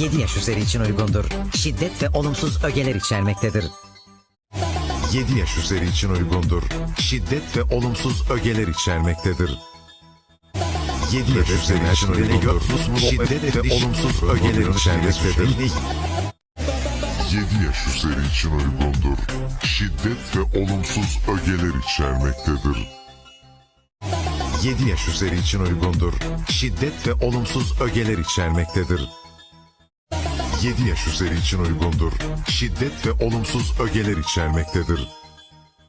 7 yaş üzeri için uygundur. Şiddet ve olumsuz ögeler içermektedir. 7 yaş üzeri için uygundur. Şiddet ve olumsuz ögeler içermektedir. 7 yaş üzeri için uygundur. Şiddet ve olumsuz ögeler içermektedir. 7 yaş üzeri için uygundur. Şiddet ve olumsuz ögeler içermektedir. 7 yaş üzeri için uygundur. Şiddet ve olumsuz ögeler içermektedir. 7 yaş üzeri için uygundur. Şiddet ve olumsuz ögeler içermektedir.